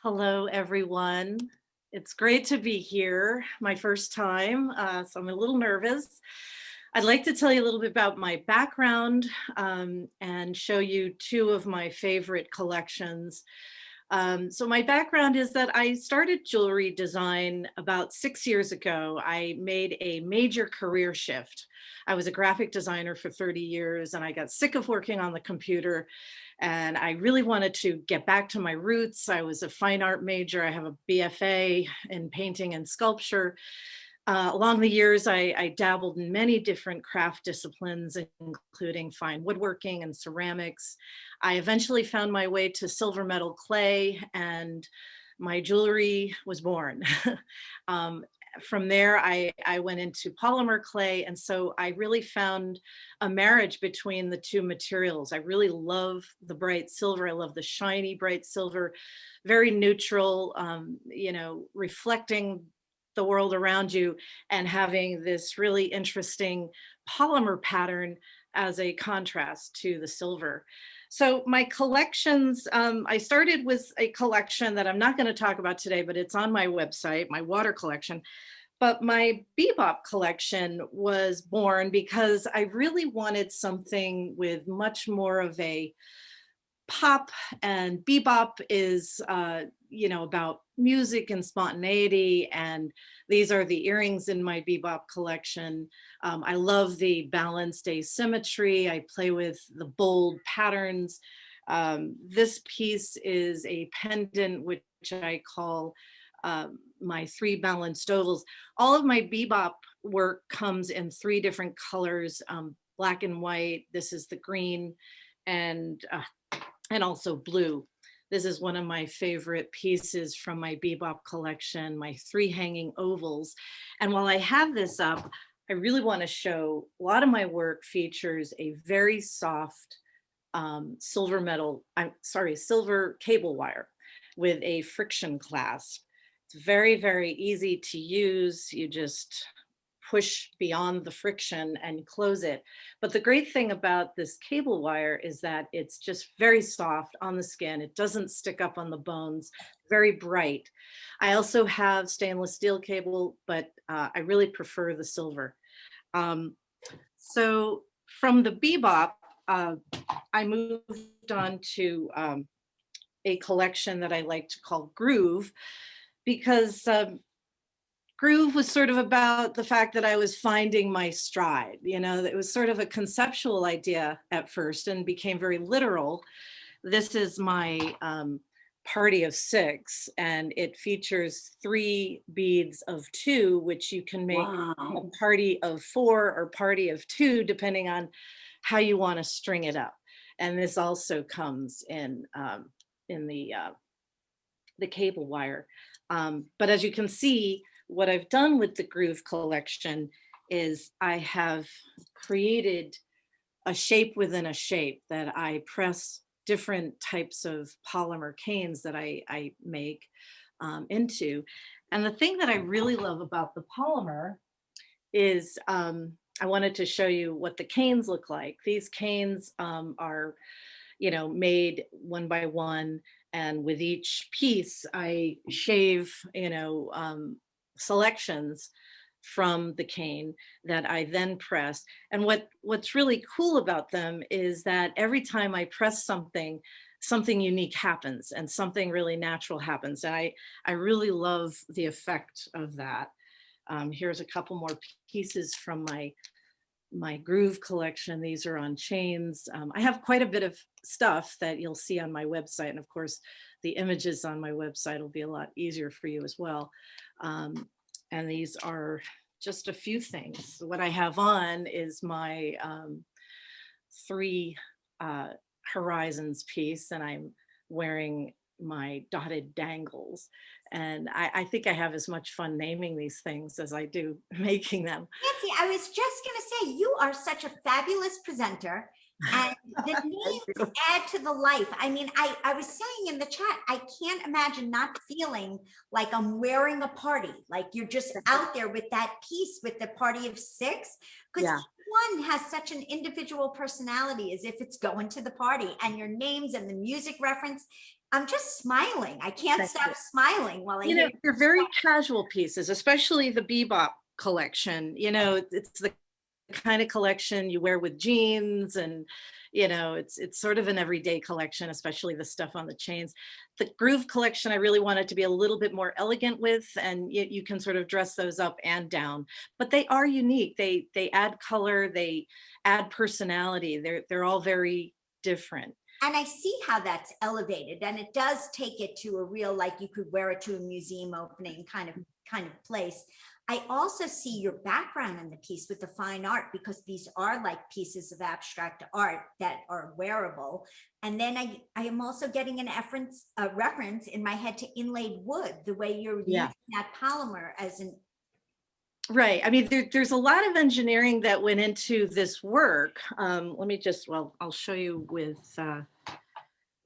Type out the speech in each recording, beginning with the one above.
Hello, everyone. It's great to be here, my first time, so I'm a little nervous. I'd like to tell you a little bit about my background and show you two of my favorite collections. So my background is that I started jewelry design about 6 years ago. I made a major career shift. I was a graphic designer for 30 years and I got sick of working on the computer and I really wanted to get back to my roots. I was a fine art major. I have a BFA in painting and sculpture. Along the years, I dabbled in many different craft disciplines, including fine woodworking and ceramics. I eventually found my way to silver metal clay, and my jewelry was born. um, from there, I went into polymer clay, and so I really found a marriage between the two materials. I really love the bright silver. I love the shiny bright silver, very neutral, reflecting the world around you and having this really interesting polymer pattern as a contrast to the silver. So my collections, I started with a collection that I'm not going to talk about today, but it's on my website, my water collection. But my bebop collection was born because I really wanted something with much more of a pop, and bebop is about music and spontaneity, and these are the earrings in my bebop collection. I love the balanced asymmetry. I play with the bold patterns. This piece is a pendant which I call my three balanced ovals. All of my bebop work comes in three different colors: black and white, this is the green, and also blue. This is one of my favorite pieces from my bebop collection, my three hanging ovals. And while I have this up, I really want to show a lot of my work features a very soft silver cable wire with a friction clasp. It's very, very easy to use. You just push beyond the friction and close it. But the great thing about this cable wire is that it's just very soft on the skin. It doesn't stick up on the bones, very bright. I also have stainless steel cable, but I really prefer the silver. So from the bebop, I moved on to a collection that I like to call Groove, because groove was sort of about the fact that I was finding my stride. It was sort of a conceptual idea at first and became very literal. This is my party of six, and it features 3 beads of 2, which you can make a Wow. party of 4 or party of 2, depending on how you want to string it up. And this also comes in the cable wire. But as you can see, what I've done with the Groove collection is I have created a shape within a shape that I press different types of polymer canes that I make into. And the thing that I really love about the polymer is I wanted to show you what the canes look like. These canes are made one by one. And with each piece, I shave, selections from the cane that I then press. And what's really cool about them is that every time I press something, something unique happens and something really natural happens. And I really love the effect of that. Here's a couple more pieces from my Groove collection. These are on chains. I have quite a bit of stuff that you'll see on my website. And of course, the images on my website will be a lot easier for you as well. And these are just a few things. What I have on is my 3 horizons piece, and I'm wearing my dotted dangles. And I think I have as much fun naming these things as I do making them. Nancy, I was just going to say, you are such a fabulous presenter, and the Thank names you. add to the life. I mean, I was saying in the chat, I can't imagine not feeling like I'm wearing a party, like you're just out there with that piece with the party of 6, because Yeah. each one has such an individual personality as if it's going to the party, and your names and the music reference. I'm just smiling. I can't Thank stop you. smiling while I You hear know, you. they're very casual pieces, especially the bebop collection. You know, it's the kind of collection you wear with jeans, and you know, it's sort of an everyday collection, especially the stuff on the chains. The groove collection I really wanted to be a little bit more elegant with, and you can sort of dress those up and down, but they are unique. They add color, they add personality. They're all very different. And I see how that's elevated, and it does take it to a real, like you could wear it to a museum opening kind of place. I also see your background in the piece with the fine art, because these are like pieces of abstract art that are wearable. And then I am also getting a reference in my head to inlaid wood, the way you're Yeah. using that polymer as an. Right. I mean, there's a lot of engineering that went into this work. Let me just, well, I'll show you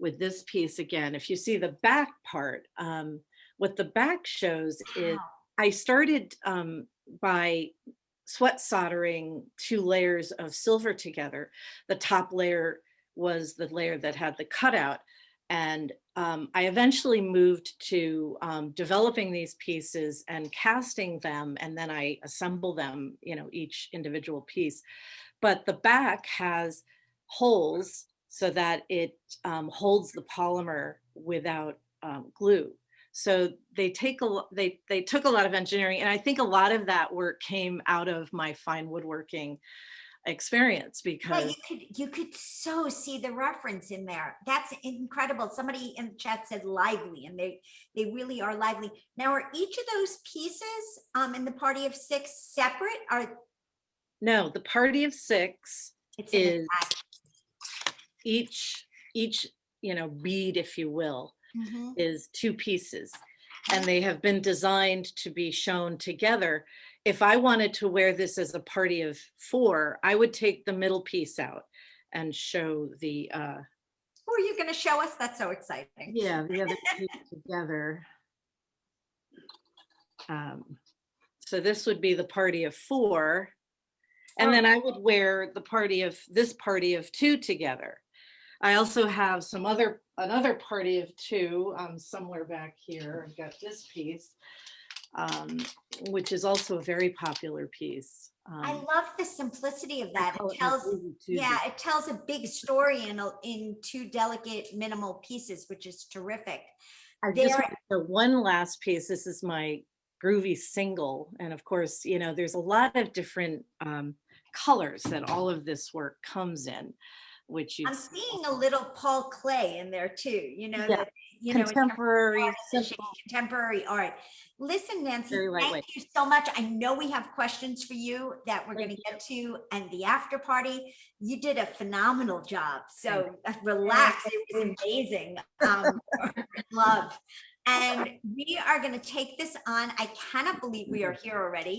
with this piece again. If you see the back part, what the back shows is Wow. I started by sweat soldering 2 layers of silver together. The top layer was the layer that had the cutout. And I eventually moved to developing these pieces and casting them, and then I assemble them, you know, each individual piece. But the back has holes so that it holds the polymer without glue. So they took a lot of engineering, and I think a lot of that work came out of my fine woodworking experience Yeah, because you could so see the reference in there. That's incredible. Somebody in the chat said lively, and they really are lively. Now, are each of those pieces in the party of six separate? Are no, the party of six it's an is attached? each each you know bead, if you will, Mhm. is 2 pieces, and they have been designed to be shown together. If I wanted to wear this as a party of 4, I would take the middle piece out and show the Who are you going to show us? That's so exciting. yeah, the other piece together. So this would be the party of 4, and Oh, then I would wear the party of 2 together. I also have another party of 2 somewhere back here. I've got this piece, um, which is also a very popular piece. I love the simplicity of I that. call It it my tells, Groovy yeah, Tuesday. it tells a big story in 2 delicate minimal pieces, which is terrific. I just There, want to show one last piece. This is my Groovy single, and of course, you know, there's a lot of different colors that all of this work comes in, which you'd I'm see. seeing a little Paul Klee in there too, Yeah, that, in terms contemporary, of simple, contemporary art. Listen, Nancy, very thank lightweight. you so much. I know we have questions for you that we're going Thank to you. get to, and the after party. You did a phenomenal job. Thank So relax. It was you. amazing. Love. And we are going to take this on. I cannot believe we are here already.